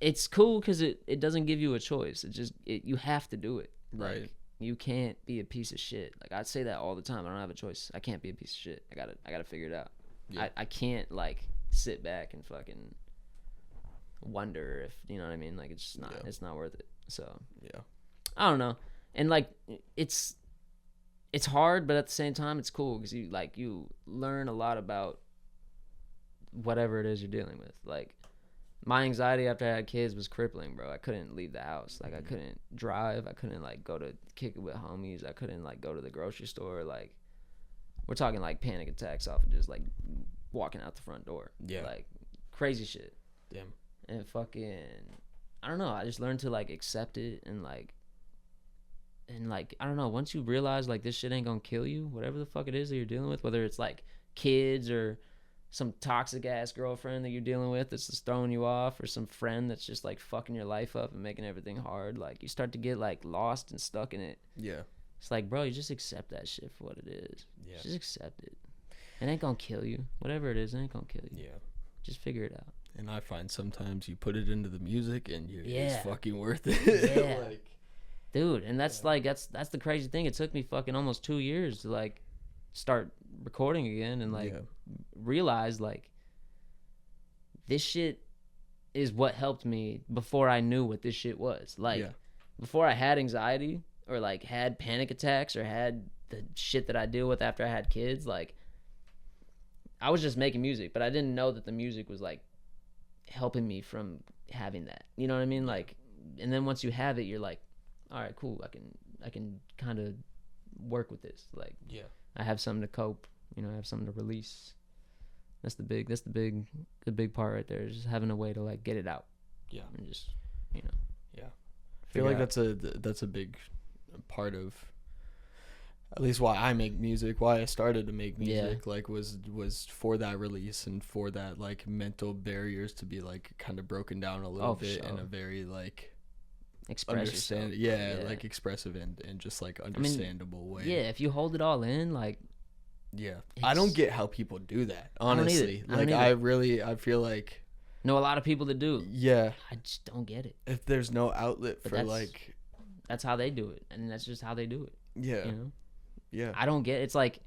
it's cool because it doesn't give you a choice. You have to do it.
Right.
Like, you can't be a piece of shit. Like, I say that all the time. I don't have a choice. I can't be a piece of shit. I gotta figure it out.
Yeah.
I can't, like, sit back and fucking wonder if, you know what I mean? Like, it's not, it's not worth it. So,
Yeah.
I don't know. And, like, it's hard, but at the same time, it's cool because you learn a lot about whatever it is you're dealing with. Like, my anxiety after I had kids was crippling, bro. I couldn't leave the house. Like, I couldn't drive. I couldn't, like, go to kick it with homies. I couldn't, like, go to the grocery store. Like, we're talking, like, panic attacks off of just, like, walking out the front door.
Yeah.
Like, crazy shit.
Damn.
And fucking, I don't know. I just learned to, like, accept it and, like, I don't know. Once you realize, like, this shit ain't gonna kill you, whatever the fuck it is that you're dealing with, whether it's, like, kids or some toxic ass girlfriend that you're dealing with that's just throwing you off, or some friend that's just, like, fucking your life up and making everything hard, like, you start to get, like, lost and stuck in it.
Yeah.
It's like, bro, you just accept that shit for what it is.
Yeah.
Just accept it. It ain't gonna kill you. Whatever it is, it ain't gonna kill you.
Yeah.
Just figure it out.
And I find sometimes you put it into the music and it's
Yeah.
fucking worth it.
Yeah.
Like,
Dude, and that's like that's the crazy thing. It took me fucking almost 2 years to, like, start recording again and, like,
Yeah.
realize, like, this shit is what helped me before I knew what this shit was. Like,
Yeah.
before I had anxiety or, like, had panic attacks or had the shit that I deal with after I had kids, like, I was just making music, but I didn't know that the music was, like, helping me from having that. You know what I mean? Like, and then once you have it, you're like, all right, cool. I can kind of work with this. Like,
Yeah.
I have something to cope. You know, I have something to release. That's the big part right there. Is just having a way to, like, get it out.
Yeah.
And just, you know.
Yeah. I feel like that's a big part of, at least why I make music, why I started to make music, like, was for that release and for that, like, mental barriers to be, like, kind of broken down a little bit in a very, like,
Express yourself.
like, expressive and just, like, understandable way.
Yeah, if you hold it all in, like,
Yeah. I don't get how people do that,
I don't either.
honestly.
I don't
Like, I feel like,
know a lot of people that do.
yeah,
I just don't get it.
if there's no outlet
But
for, like,
that's how they do it, and that's just how they do it.
yeah,
You know,
yeah,
I don't get. It's like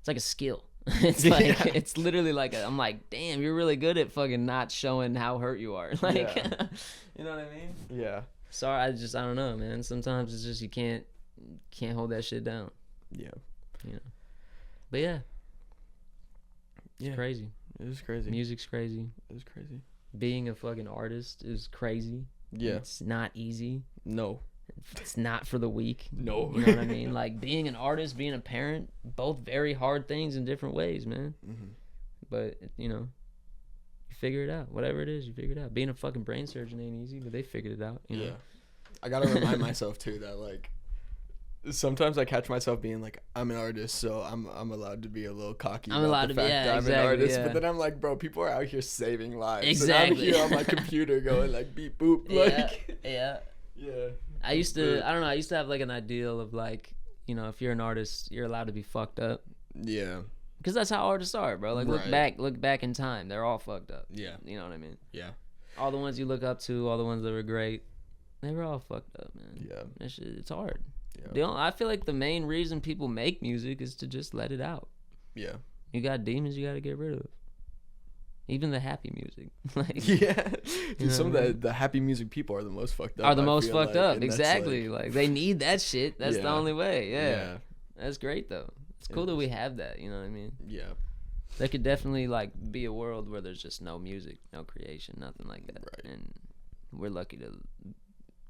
a skill. It's like
Yeah.
it's literally like I'm like, damn, you're really good at fucking not showing how hurt you are. Like,
Yeah.
you know what I mean?
yeah,
Sorry, I don't know, man. Sometimes it's just you can't hold that shit down.
yeah.
You know. But yeah, it's
Yeah.
crazy.
It was crazy.
Music's crazy.
It was crazy.
Being a fucking artist is crazy.
Yeah.
It's not easy.
No.
it's not for the weak.
No.
You know what I mean? Like, being an artist, being a parent, both very hard things in different ways, man.
Mm-hmm.
But, you know, you figure it out. Whatever it is, you figure it out. Being a fucking brain surgeon ain't easy, but they figured it out, you know?
I gotta remind myself, too, that, like, sometimes I catch myself being like, I'm an artist, so I'm allowed to be a little cocky.
I'm allowed to be, yeah,
I'm an artist, but then I'm like, bro, people are out here saving lives.
Exactly.
And I'm here on my computer going like beep boop. Like,
yeah. I used
to
have like an ideal of like, you know, if you're an artist, you're allowed to be fucked up.
Yeah.
Because that's how artists are, bro. Like, look back in time, they're all fucked up.
Yeah.
You know what I mean?
Yeah.
All the ones you look up to, all the ones that were great, they were all fucked up, man.
Yeah.
It's hard.
Yeah.
I feel like the main reason people make music is to just let it out.
Yeah.
You got demons you got to get rid of. Even the happy music. Like,
yeah. Dude, some of the happy music people are the most fucked up.
Exactly. Like, they need that shit. That's the only way. Yeah. That's great, though. It's cool that we have that. You know what I mean?
Yeah.
There could definitely, like, be a world where there's just no music, no creation, nothing like that.
Right.
And we're lucky to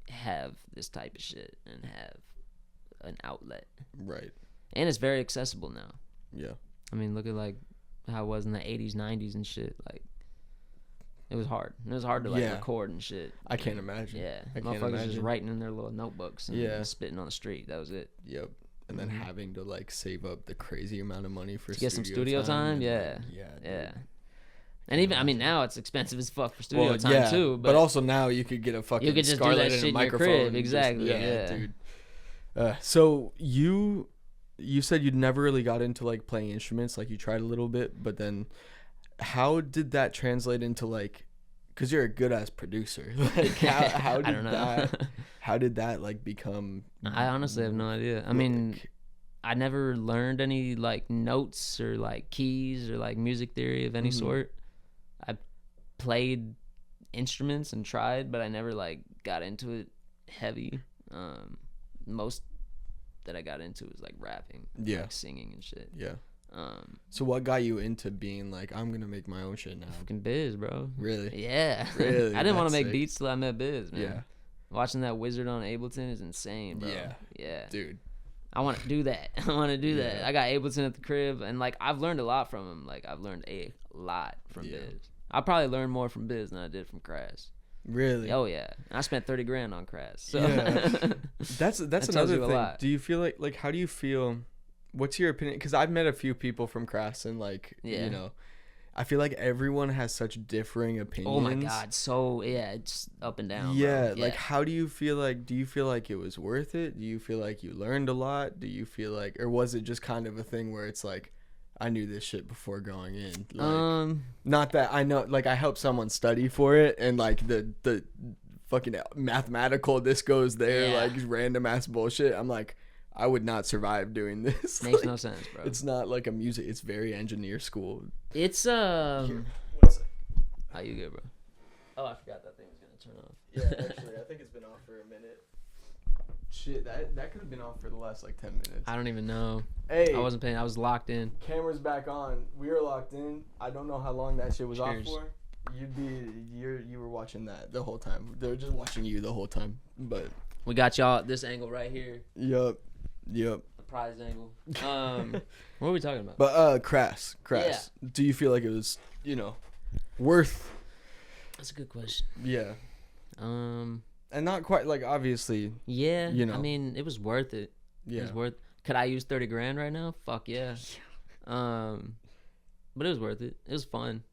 have this type of shit and have an outlet.
Right.
And it's very accessible now.
Yeah.
I mean, look at like how it was in the 80s, 90s and shit. Like, it was hard. It was hard to like record and shit.
I can't imagine.
Yeah. Motherfuckers just writing in their little notebooks and spitting on the street. That was it.
Yep. And then having to like save up the crazy amount of money for
to get some studio time. Yeah.
Yeah.
And even, I mean, now it's expensive as fuck for studio time too.
But also now you could get a fucking
you could just do that shit in your crib. Exactly.
Dude. So you said you'd never really got into like playing instruments, like you tried a little bit, but then how did that translate into like, because you're a good ass producer, like how did
I don't know.
how did that like become?
I honestly have no idea. I mean, I never learned any like notes or like keys or like music theory of any sort. I played instruments and tried, but I never like got into it heavy. Most that I got into was like rapping, like singing and shit.
Yeah. So what got you into being like, I'm gonna make my own shit now?
Fucking Biz, bro.
Really?
Yeah.
Really?
I didn't want to make beats till I met Biz, man.
Yeah.
Watching that wizard on Ableton is insane, bro. Yeah.
Dude.
I want to do that. I got Ableton at the crib, and like I've learned a lot from him. Like I've learned a lot from Biz. I probably learned more from Biz than I did from Crass.
Really?
Oh yeah. I spent $30,000 on Crass. So.
Yeah. That's another thing. Do you feel like how do you feel? What's your opinion? Because I've met a few people from Crass, and like you know, I feel like everyone has such differing opinions.
Oh my god. So it's up and down.
Yeah.
Bro.
Like how do you feel like? Do you feel like it was worth it? Do you feel like you learned a lot? Do you feel like, or was it just kind of a thing where it's like, I knew this shit before going in. Like, not that I know, like I helped someone study for it, and like the fucking mathematical this goes there, like random ass bullshit. I'm like, I would not survive doing this.
Makes
like,
no sense, bro.
It's not like a music. It's very engineer school.
It's
Here,
how you good, bro? Oh, I forgot that thing was gonna turn off.
Yeah, actually, I think it's been off for a minute. Shit, that could have been off for the last like 10 minutes.
I don't even know.
Hey,
I wasn't paying. I was locked in.
Camera's back on. We were locked in. I don't know how long that shit was off for. You were watching that the whole time. They were just watching you the whole time. But
we got y'all at this angle right here.
Yup.
The prize angle. What are we talking about?
But Crass. Yeah. Do you feel like it was, worth?
That's a good question.
Yeah. And not quite, like, obviously.
Yeah. I mean, it was worth it.
Yeah.
It was worth. Could I use $30,000 right now? Fuck yeah. But it was worth it. It was fun.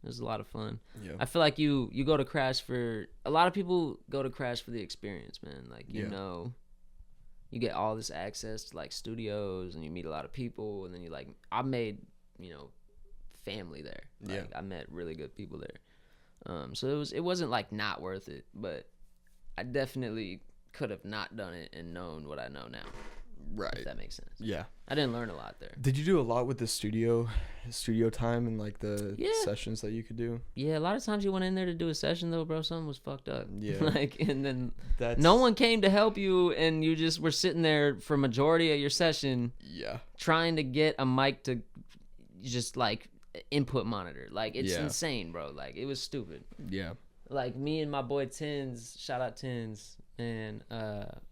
It was a lot of fun. Yeah. I feel like you go to Crash for, a lot of people go to Crash for the experience, man. Like, you you get all this access to like studios, and you meet a lot of people, and then I made, family there. Like, I met really good people there. So it wasn't like not worth it, but I definitely could have not done it and known what I know now.
Right.
If that makes sense.
Yeah.
I didn't learn a lot there.
Did you do a lot with the studio time and like the sessions that you could do? Yeah,
a lot of times you went in there to do a session though, bro, something was fucked up.
Yeah.
And then no one came to help you, and you just were sitting there for majority of your session.
Yeah. Trying
to get a mic to just like input monitor. Like it's insane, bro. Like it was stupid.
Yeah.
Like me and my boy Tins, shout out Tins. and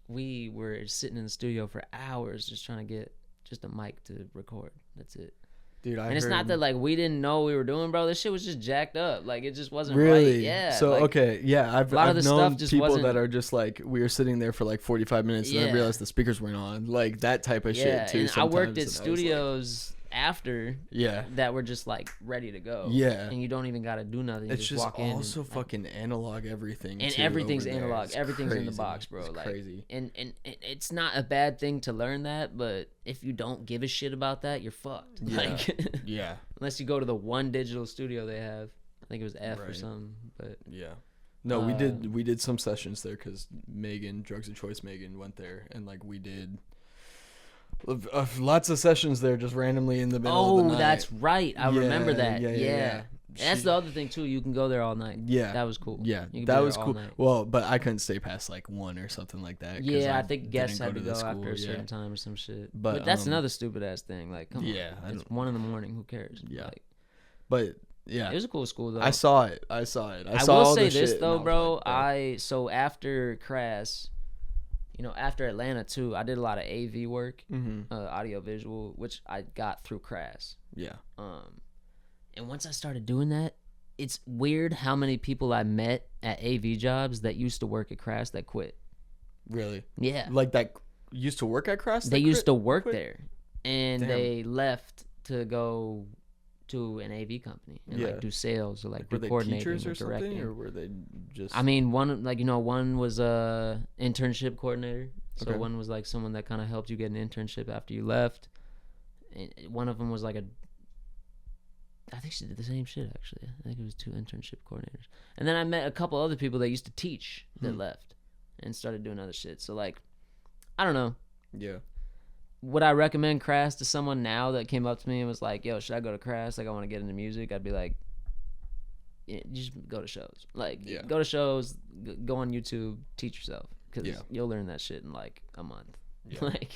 we were sitting in the studio for hours just trying to get just a mic to record. That's it.
Dude,
and it's not that like we didn't know what we were doing, bro. This shit was just jacked up. Like it just wasn't
really
right. Yeah.
So
like,
okay, yeah, I've
of the
known
stuff just
people
wasn't-
that are just like, we were sitting there for like 45 minutes and I
Yeah.
realized the speakers weren't on, like that type of shit too.
And I worked
sometimes,
at
and I was like,
studios after
yeah,
that were just like ready to go.
Yeah.
And you don't even got to do nothing. You
it's just
walk in
also
and, like,
fucking analog everything,
and
too,
everything's
over there.
analog.
It's
Everything's in the
crazy.
box, bro.
It's
like
crazy.
And it's not a bad thing to learn that, but if you don't give a shit about that, you're fucked.
Yeah.
Like
Yeah,
unless you go to the one digital studio they have. I think it was F or
Right.
something, but
yeah. No, we did some sessions there because Megan, Drugs of Choice Megan, went there, and like we did lots of sessions there just randomly in the middle of the night.
That's right. I remember that.
yeah,
Yeah.
yeah.
That's the other thing too. You can go there all night.
Yeah,
That was cool.
Yeah,
You could be
that
there
was
all
cool.
night.
Well, but I couldn't stay past like 1 or something like that. 'cause
Yeah, I think guests
didn't
had to
the
go
school,
after a certain
yeah.
time or some shit.
But,
But that's another stupid ass thing. Like, come
Yeah, I
on, it's
don't-
1 a.m. Who cares?
Yeah.
Like,
But yeah,
it was a cool school though.
I saw it. I saw
I
saw
will
all
say
the
this
shit,
though,
and I
bro.
was like,
So after Crass, after Atlanta too, I did a lot of AV work, audio visual, which I got through Crass.
yeah,
And once I started doing that, it's weird how many people I met at AV jobs that used to work at Crass that quit.
really,
Yeah,
like that used to work at Cross.
they used to work there, and
Damn.
they left to go to an AV company and
Yeah.
like do sales or like
Were
do
they
coordinating
teachers or
directing.
something, or were they just?
I mean, one one was a internship coordinator, so
Okay.
one was like someone that kind of helped you get an internship after you left. And one of them was like I think she did the same shit actually. I think it was 2 internship coordinators. And then I met a couple other people that used to teach that left and started doing other shit. So like, I don't know.
yeah,
Would I recommend Crass to someone now that came up to me and was like, "Yo, should I go to Crass? Like, I want to get into music." I'd be like, "Yeah, you just go to shows. Like,
Yeah.
go to shows, go on YouTube, teach yourself, because
Yeah.
you'll learn that shit in like a month."
Yeah.
Like,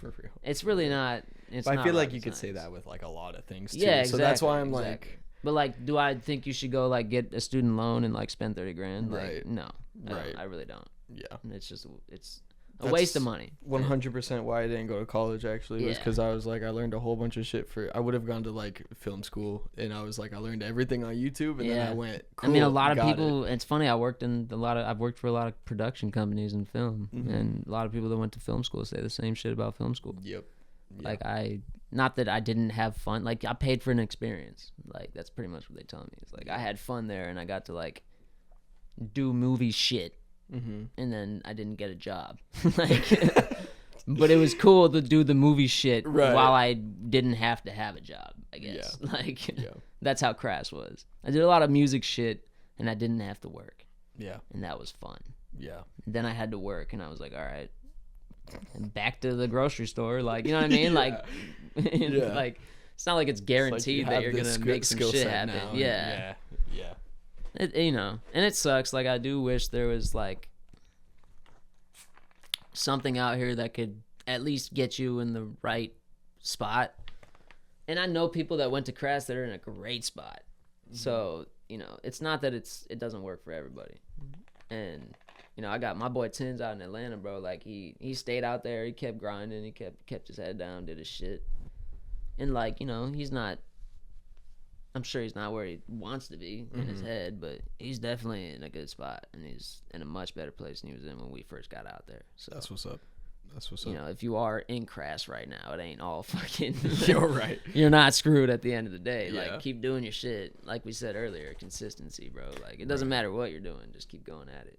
for real.
it's really not. It's
But I
not
feel like
rocket
you could say
science.
that with like a lot of things too.
Yeah, exactly.
So that's why I'm
exactly.
like,
But like, do I think you should go like get a student loan and like spend 30 grand? Like,
Right.
no,
Right.
I really don't.
yeah.
It's a waste of money.
100% why I didn't go to college actually was
Yeah.
because I was like, I learned a whole bunch of shit I would have gone to like film school, and I was like, I learned everything on YouTube, and then I went, cool,
I mean, a lot of
got
people. It's funny. I've worked for a lot of production companies in film,
Mhm.
and a lot of people that went to film school say the same shit about film school.
Yep. Yeah.
Like not that I didn't have fun. Like I paid for an experience. Like that's pretty much what they tell me. It's like I had fun there, and I got to like do movie shit,
Mm-hmm.
and then I didn't get a job. Like, but it was cool to do the movie shit
Right.
while I didn't have to have a job. I guess.
Yeah.
Like
Yeah.
that's how Crass was. I did a lot of music shit, and I didn't have to work,
Yeah.
and that was fun.
Yeah.
Then I had to work, and I was like, all right, and back to the grocery store. Like, you know what I mean? Like,
Yeah.
like it's not like it's guaranteed that you're gonna make some shit happen. Yeah.
Yeah.
And it sucks. Like, I do wish there was like something out here that could at least get you in the right spot. And I know people that went to Crass that are in a great spot. So, it's not that it doesn't work for everybody. And I got my boy Tins out in Atlanta, bro. Like he stayed out there, he kept grinding, he kept his head down, did his shit. And like, I'm sure he's not where he wants to be in his head, but he's definitely in a good spot, and he's in a much better place than he was in when we first got out there. So
That's what's up.
if you are in Crass right now, it ain't all fucking.
You're right.
You're not screwed at the end of the day.
Yeah.
Like, keep doing your shit. Like we said earlier, consistency, bro. Like, it doesn't matter what you're doing, just keep going at it.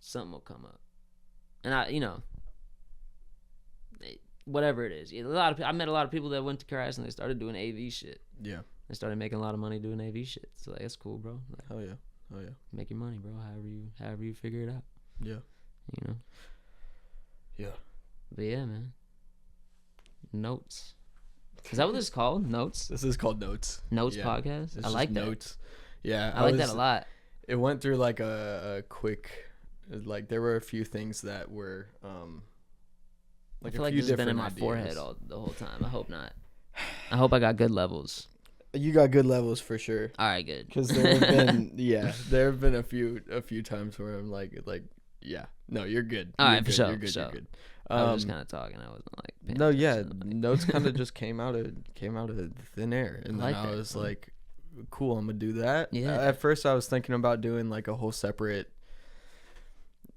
Something will come up. And whatever it is. I met a lot of people that went to Crass and they started doing AV shit.
Yeah.
They started making a lot of money doing AV shit. So like, that's cool, bro. Like,
Hell yeah. Hell yeah.
make your money, bro. However you figure it out.
Yeah. Yeah.
But yeah, man. Notes. Is that what this is called? Notes?
This is called Notes.
Notes
Yeah.
podcast?
It's
I like
just
that.
Notes. Yeah.
I like that a lot.
It went through like a quick, like there were a few things that were like
I feel
a
like
few
this has been in
different
my forehead
ideas.
the whole time. I hope not. I hope I got good levels.
You got good levels for sure.
All right, good.
Because there have been there have been a few times where I'm like Yeah. No, you're good.
All
You're
right,
good.
for sure.
You're good.
For sure.
You're good.
I was just kind of talking. I wasn't like.
No, yeah,
attention.
notes kind of just came out of thin air, and then I was like, "Cool, I'm gonna do that."
Yeah.
At first, I was thinking about doing like a whole separate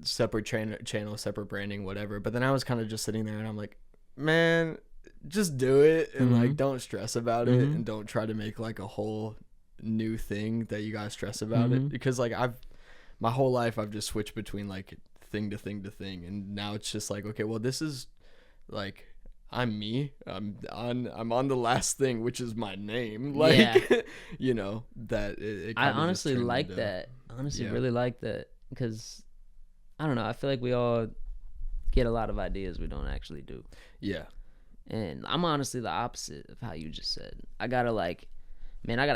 channel, separate branding, whatever. But then I was kind of just sitting there, and I'm like, "Man, just do it, and like don't stress about it, and don't try to make like a whole new thing that you gotta stress about it." Because like my whole life I've just switched between like thing to thing to thing, and now it's just like, okay, well, this is like I'm me. I'm on the last thing, which is my name. Like, you know, that it
I honestly like that. Honestly, really like that, because I don't know. I feel like we all get a lot of ideas we don't actually do.
Yeah.
And I'm honestly the opposite of how you just said. I gotta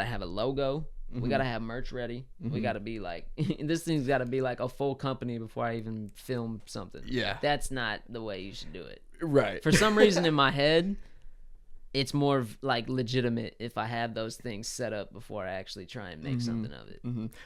have a logo. We gotta have merch ready. We gotta be like, this thing's gotta be like a full company before I even film something.
Yeah.
That's not the way you should do it.
Right.
For some reason in my head, it's more like legitimate if I have those things set up before I actually try and make something of it.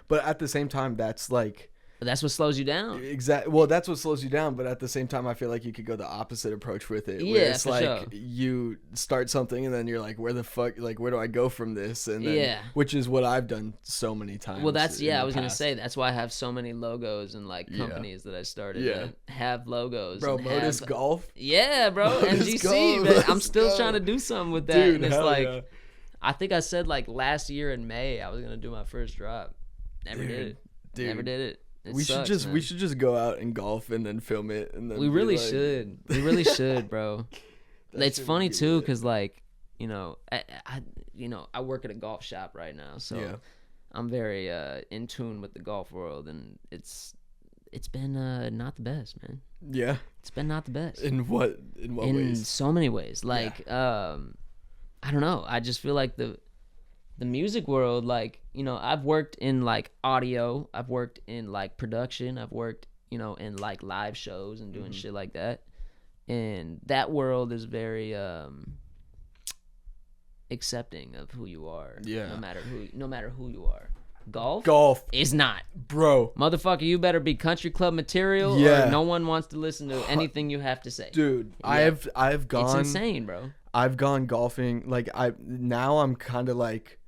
But at the same time, that's like,
But that's what slows you down.
Exactly. Well, that's what slows you down. But at the same time, I feel like you could go the opposite approach with it. Where it's like
sure.
You start something and then you're like, where the fuck? Like, where do I go from this? And then, which is what I've done so many times.
Well, that's I was gonna say that's why I have so many logos and like companies that I started that have logos.
Bro, Motus Golf.
Yeah, bro. MGC. Man, I'm still trying to do something with that.
Dude,
and it's like, I think I said like last year in May I was gonna do my first drop. Never did it. Dude. Never did it. We should
just go out and golf and then film it, and then
we really should. We really should, bro. It's funny too, cause like, you know, I work at a golf shop right now, so I'm very in tune with the golf world, and it's been not the best, man.
Yeah,
it's been not the best.
In what ways?
In so many ways. Like I don't know. I just feel like the music world, like, you know, I've worked in like audio, I've worked in like production, I've worked, you know, in like live shows and doing shit like that, and that world is very accepting of who you are, no matter who you are. Golf is not,
bro.
Motherfucker, you better be country club material, or no one wants to listen to anything you have to say,
dude. I've gone,
it's insane, bro.
I've gone golfing, like I'm kind of like,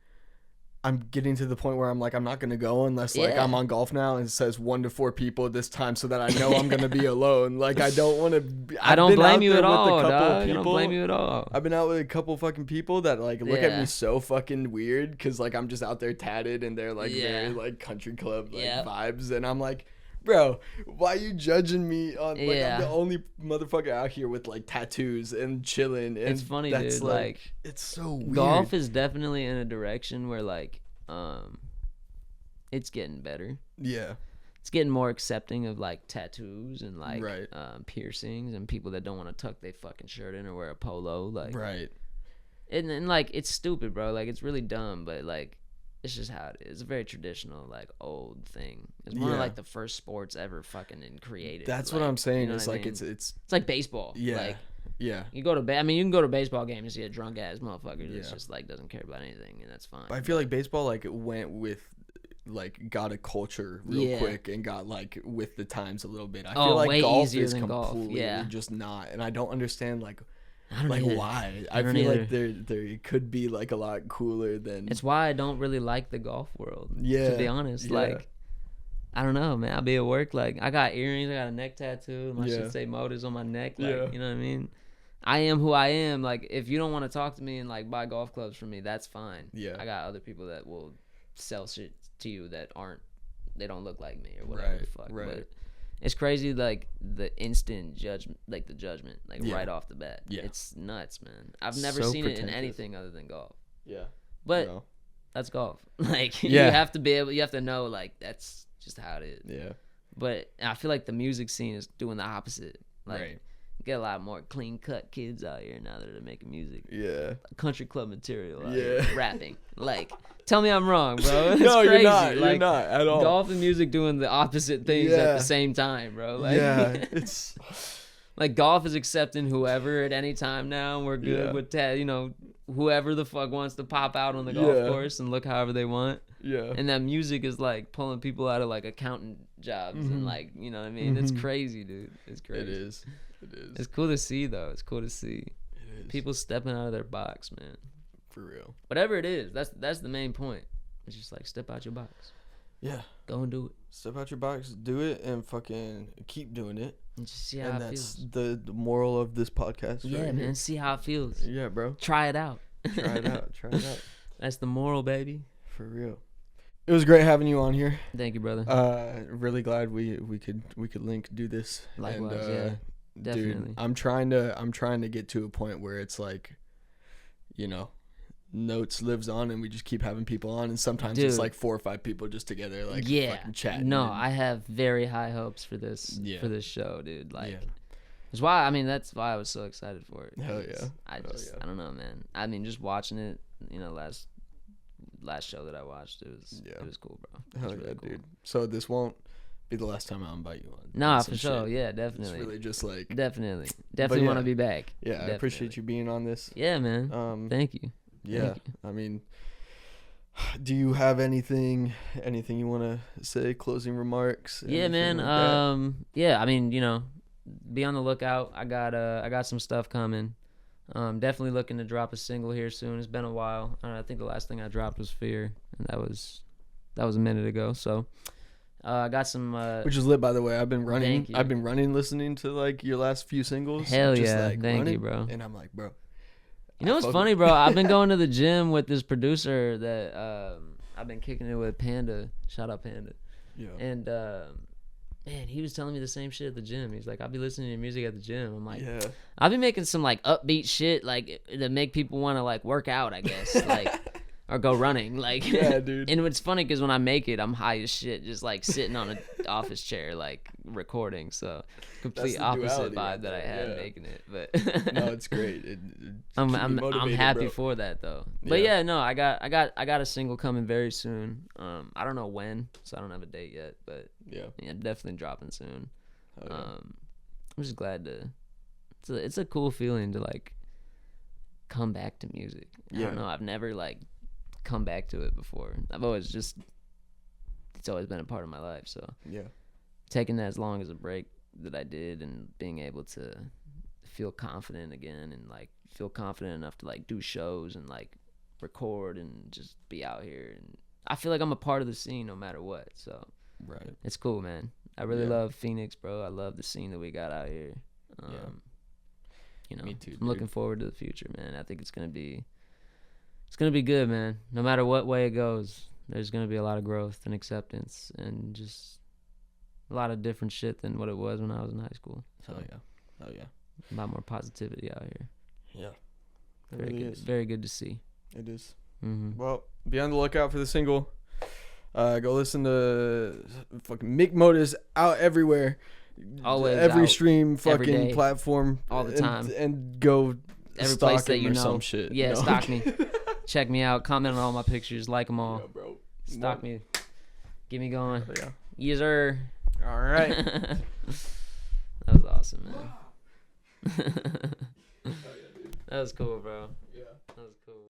I'm getting to the point where I'm like, I'm not going to go unless like I'm on Golf Now and it says 1 to 4 people this time, so that I know I'm going to be alone. Like, I don't want to.
I don't blame you at all, dog. I don't blame you at all.
I've been out with a couple fucking people that like look at me so fucking weird because like I'm just out there tatted and they're like very like country club like vibes, and I'm like, bro, why are you judging me on like I'm the only motherfucker out here with like tattoos and chilling? And
it's funny, dude. Like
it's so weird.
Golf is definitely in a direction where like it's getting better.
Yeah.
It's getting more accepting of like tattoos and like piercings and people that don't want to tuck their fucking shirt in or wear a polo. Like and like it's stupid, bro. Like it's really dumb, but like it's just how it is. It's a very traditional, like, old thing. It's one of like the first sports ever fucking created.
That's
like,
what I'm saying.
You know
it's like
mean?
It's
like baseball.
Yeah.
Like,
yeah.
You go to you can go to a baseball game and see a drunk ass motherfucker that's just like doesn't care about anything, and that's fine.
But I feel like baseball like went with like got a culture real quick and got like with the times a little bit. I feel like
way
golf
easier
is
than
completely
golf.
just not, and I don't understand like
either.
why. I feel like there could be like a lot cooler than.
It's why I don't really like the golf world. Yeah, to be honest, like I don't know, man. I'll be at work, like I got earrings, I got a neck tattoo, my shit say Motus on my neck, like you know what I mean. I am who I am. Like if you don't want to talk to me and like buy golf clubs from me, that's fine. Yeah, I got other people that will sell shit to you that they don't look like me or whatever the fuck. But it's crazy, like the instant judgment, like right off the bat. Yeah, it's nuts, man. I've never seen it in anything other than golf. Yeah, but that's golf. Like you have to know, like that's just how it is. Yeah, but I feel like the music scene is doing the opposite. Like get a lot more clean cut kids out here now that are making music. Yeah, country club material. Out here, rapping. Like, tell me I'm wrong, bro. It's
no,
crazy.
You're not at all.
Golf and music doing the opposite things at the same time, bro. Like,
it's
like golf is accepting whoever at any time now, and we're good with whoever the fuck wants to pop out on the golf course and look however they want.
Yeah.
And that music is like pulling people out of like accountant jobs and like, you know what I mean? It's crazy, dude. It's crazy.
It is.
It's cool to see though. It's cool to see.
It is.
People stepping out of their box, man.
For real.
Whatever it is, that's the main point. It's just like step out your box.
Yeah.
Go and do it.
Step out your box, do it, and fucking keep doing it.
And just see how it feels.
And that's the moral of this podcast.
Yeah,
right
man.
here.
See how it feels.
Yeah, bro.
Try it out.
Try it out. Try it out.
That's the moral, baby.
For real. It was great having you on here.
Thank you, brother.
Really glad we could link, do this.
Likewise,
and,
yeah. Definitely.
Dude, I'm trying to get to a point where it's like, you know, Notes lives on and we just keep having people on, and sometimes it's like 4 or 5 people just together, like fucking chatting.
No, I have very high hopes for this show, dude. Like that's why I was so excited for it.
Hell yeah.
I don't know, man. I mean, just watching it, you know, last show that I watched, it was cool, bro.
Hell
really
yeah,
cool.
dude. So this won't be the last time I'll invite you on.
Nah, for sure. Yeah, definitely.
It's really just like
definitely want to be back.
Yeah, definitely. I appreciate you being on this.
Yeah, man. Thank you.
Yeah, I mean, do you have anything you want to say? Closing remarks?
Yeah, man. Like yeah. I mean, you know, be on the lookout. I got some stuff coming. Definitely looking to drop a single here soon. It's been a while. I think the last thing I dropped was Fear, and that was a minute ago. So I got some.
Which is lit, by the way. I've been running, listening to like your last few singles.
Hell
just,
yeah,
like,
thank you, bro.
And I'm like, bro.
You know what's funny, bro? I've been going to the gym with this producer that I've been kicking it with, Panda. Shout out Panda. Yeah. And man, he was telling me the same shit at the gym. He's like, I'll be listening to your music at the gym. I'm like, yeah. I'll be making some like upbeat shit like that make people want to like work out, I guess, like or go running, like. Yeah, dude. And it's funny because when I make it, I'm high as shit, just like sitting on an office chair, like recording. So complete opposite vibe that I had making it, but
no, it's great.
I'm happy for that though. But yeah, no, I got a single coming very soon. I don't know when, so I don't have a date yet, but yeah, definitely dropping soon. Oh, yeah. I'm just glad to. It's a cool feeling to like come back to music. I don't know. I've never like come back to it before. It's always been a part of my life. So yeah, taking that as long as a break that I did and being able to feel confident again and like feel confident enough to like do shows and like record and just be out here, and I feel like I'm a part of the scene no matter what. So right, it's cool, man. I really love Phoenix, bro. I love the scene that we got out here. You know, me too, I'm looking forward to the future, man. I think it's gonna be good, man. No matter what way it goes, there's gonna be a lot of growth and acceptance and just a lot of different shit than what it was when I was in high school. So oh yeah, a lot more positivity out here. Yeah, very good to see. It is. Mm-hmm. Well, be on the lookout for the single. Go listen to fucking Mik Motus out everywhere. Always every out, stream fucking every platform all the time, and go every place that you know. Some shit, yeah, you know? Stalk me, check me out, comment on all my pictures, like them all. Yeah, bro. Stalk me, get me going. Yeah. Yes, sir. All right. That was awesome, man. That was cool, bro. Yeah, that was cool.